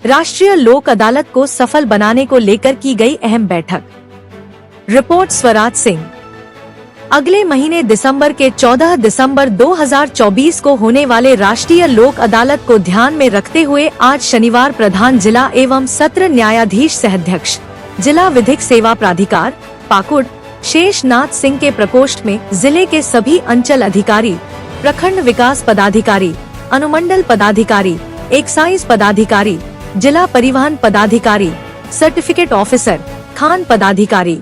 राष्ट्रीय लोक अदालत को सफल बनाने को लेकर की गई अहम बैठक। रिपोर्ट स्वराज सिंह। अगले महीने दिसंबर के 14 दिसंबर 2024 को होने वाले राष्ट्रीय लोक अदालत को ध्यान में रखते हुए आज शनिवार प्रधान जिला एवं सत्र न्यायाधीश सहाध्यक्ष जिला विधिक सेवा प्राधिकार पाकुड़ शेषनाथ सिंह के प्रकोष्ठ में जिले के सभी अंचल अधिकारी, प्रखंड विकास पदाधिकारी, अनुमंडल पदाधिकारी, एक्साइज पदाधिकारी, जिला परिवहन पदाधिकारी, सर्टिफिकेट ऑफिसर, खान पदाधिकारी,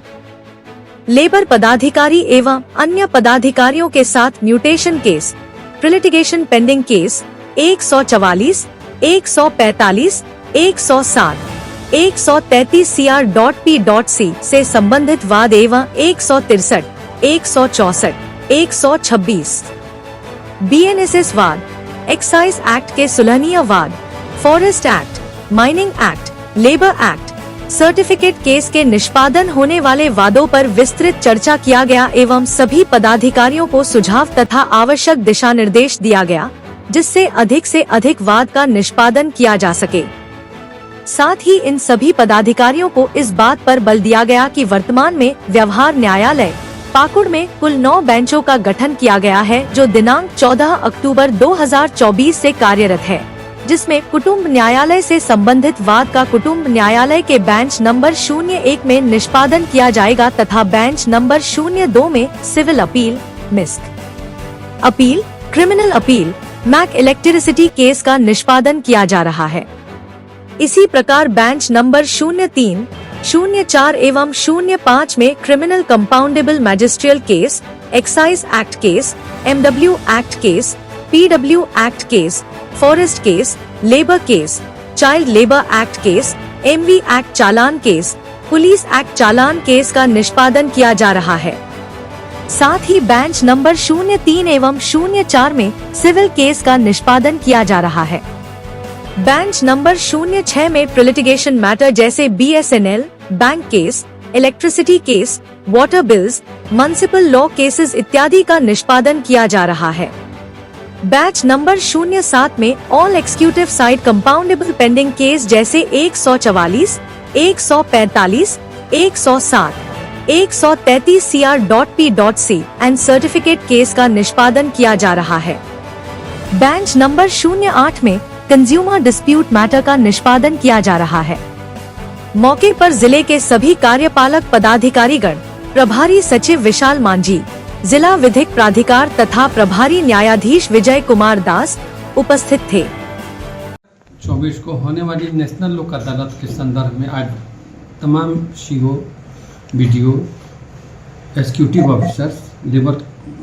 लेबर पदाधिकारी एवं अन्य पदाधिकारियों के साथ mutation case, प्रिलिटिगेशन pending case 144, 145, 107, 133 CR.P.C से संबंधित वाद एवं 163, 164, 126 BNSS वाद, एक्साइज एक्ट के सुलहनीय वाद, forest act, mining act, labour act, certificate case के निष्पादन होने वाले वादों पर विस्तृत चर्चा किया गया एवं सभी पदाधिकारियों को सुझाव तथा आवश्यक दिशा निर्देश दिया गया, जिससे अधिक से अधिक वाद का निष्पादन किया जा सके। साथ ही इन सभी पदाधिकारियों को इस बात पर बल दिया गया कि वर्तमान में व्यवहार न्यायालय पाकुड़ में कुल 9 बेंचों का गठन किया गया है, जो दिनांक 14 अक्टूबर 2024 से कार्यरत है, जिसमें कुटुंब न्यायालय से संबंधित वाद का कुटुंब न्यायालय के बेंच नंबर 01 में निष्पादन किया जाएगा तथा बेंच नंबर 02 में civil appeal, misc appeal, criminal appeal, MAC electricity case का निष्पादन किया जा रहा है। इसी प्रकार बेंच नंबर 03, 04 एवं 05 में criminal compoundable magisterial case, excise act case, MW act case, PW act case, forest case, labour case, child labour act case, MV act चालान केस, पुलिस एक्ट चालान केस का निष्पादन किया जा रहा है। साथ ही बेंच नंबर 03 एवं 04 में सिविल केस का निष्पादन किया जा रहा है। बेंच नंबर 06 में प्रिलिटिगेशन मैटर जैसे BSNL, bank case, electricity case, water bills, municipal law cases इत्यादि का निष्पादन किया जा रहा है। बैच नंबर 07 में all executive side compoundable pending case जैसे 144, 145, 107, 133 CR.P.C एंड सर्टिफिकेट केस का निष्पादन किया जा रहा है। बेंच नंबर 08 में कंज्यूमर डिस्प्यूट मैटर का निष्पादन किया जा रहा है। मौके पर जिले के सभी कार्यपालक पदाधिकारीगण, प्रभारी सचिव विशाल मांझी, जिला विधिक प्राधिकार तथा प्रभारी न्यायाधीश विजय कुमार दास उपस्थित थे। 24 को होने वाली नेशनल लोक अदालत के संदर्भ में आज तमाम CO, BDO, executive officers, labour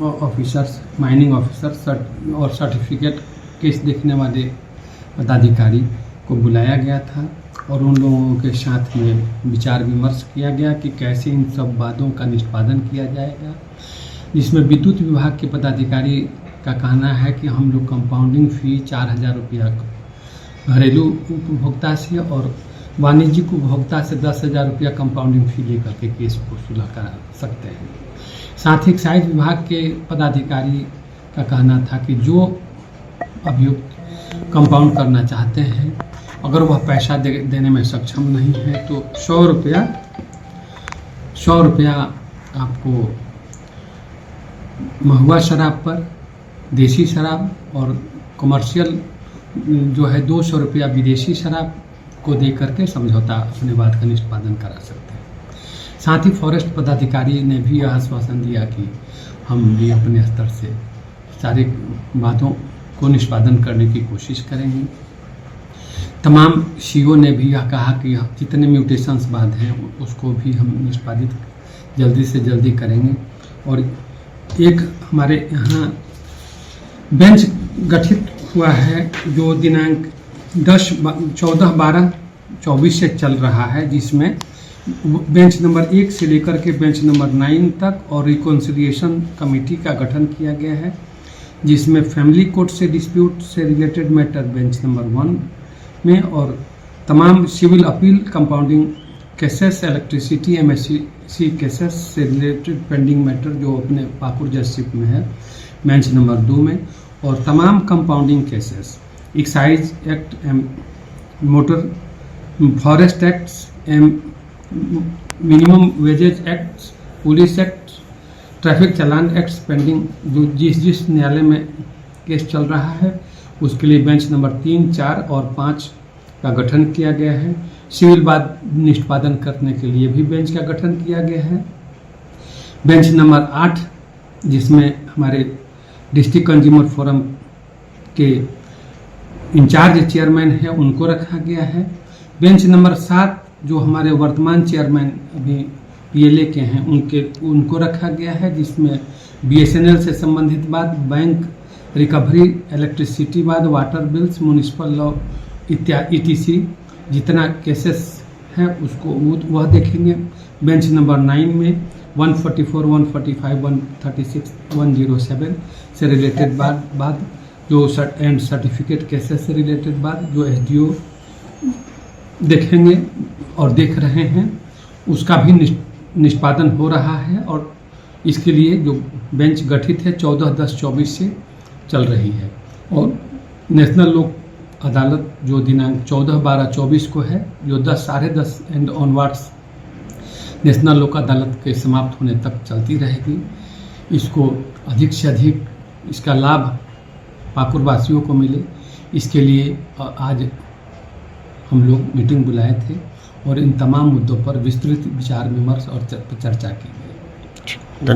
officers, mining officers और सर्टिफिकेट केस देखने वाले पदाधिकारी को बुलाया गया था और उन लोगों के साथ में विचार विमर्श किया गया कि कैसे इन सब वादों का निष्पादन किया जाएगा। जिसमें विद्युत विभाग के पदाधिकारी का कहना है कि हम लोग कंपाउंडिंग फी 4000 रुपया घरेलू उपभोक्ता से और वाणिज्यिक उपभोक्ता से 10,000 रुपया कंपाउंडिंग फी लेकर के केस को सुलह करा सकते हैं। साथ ही एक्साइज विभाग के पदाधिकारी का कहना था कि जो अभियुक्त कंपाउंड करना चाहते हैं, अगर वह पैसा देने में सक्षम नहीं है तो 100 रुपया आपको महुआ शराब पर, देसी शराब और कमर्शियल जो है 200 रुपया विदेशी शराब को दे करके समझौता अपने बात का निष्पादन करा सकते हैं। साथ ही फॉरेस्ट पदाधिकारी ने भी यह आश्वासन दिया कि हम भी अपने स्तर से सारे बातों को निष्पादन करने की कोशिश करेंगे। तमाम CO ने भी यह कहा कि जितने म्यूटेशंस बाद हैं उसको भी हम निष्पादित जल्दी से जल्दी करेंगे। और एक हमारे यहाँ बेंच गठित हुआ है जो दिनांक 14/12/24 से चल रहा है, जिसमें बेंच नंबर 1 से लेकर के बेंच नंबर 9 तक और रिकॉन्सिलिएशन कमेटी का गठन किया गया है, जिसमें फैमिली कोर्ट से डिस्प्यूट से रिलेटेड मैटर बेंच नंबर 1 में और तमाम civil appeal, compounding cases, electricity, MSC cases से रिलेटेड पेंडिंग मैटर जो अपने पाकुड़ जजशिप में है बेंच नंबर 2 में, और तमाम compounding cases, excise act, motor forest acts and minimum wages acts, police act, traffic challan acts pending, जो जिस न्यायालय में केस चल रहा है उसके लिए बेंच नंबर 3, 4 और 5 का गठन किया गया है। सिविल वाद निष्पादन करने के लिए भी बेंच का गठन किया गया है। बेंच नंबर 8 जिसमें हमारे डिस्ट्रिक्ट कंज्यूमर फोरम के इंचार्ज चेयरमैन है उनको रखा गया है। बेंच नंबर 7 जो हमारे वर्तमान चेयरमैन अभी पीएलए के हैं उनको रखा गया है, जिसमें बीएसएनएल से संबंधित बात, बैंक रिकवरी, इलेक्ट्रिसिटी वाद, वाटर बिल्स, म्यूनिसिपल लॉ इत्यादि ETC जितना केसेस हैं उसको वह देखेंगे। बेंच नंबर 9 में 144, 145, 136, 107 से रिलेटेड बात जो एंड सर्टिफिकेट केसेस से रिलेटेड बात जो SDO देखेंगे और देख रहे हैं उसका भी निष्पादन हो रहा है, और इसके लिए जो बेंच गठित है 14/10/24 से चल रही है। और नेशनल लोक अदालत जो दिनांक 14/12/24 को है, जो 10, 10:30 एंड ऑनवर्ड्स नेशनल लोक अदालत के समाप्त होने तक चलती रहेगी। इसको अधिक से अधिक इसका लाभ पाकुड़ वासियों को मिले, इसके लिए आज हम लोग मीटिंग बुलाए थे और इन तमाम मुद्दों पर विस्तृत विचार विमर्श और चर्चा की गई।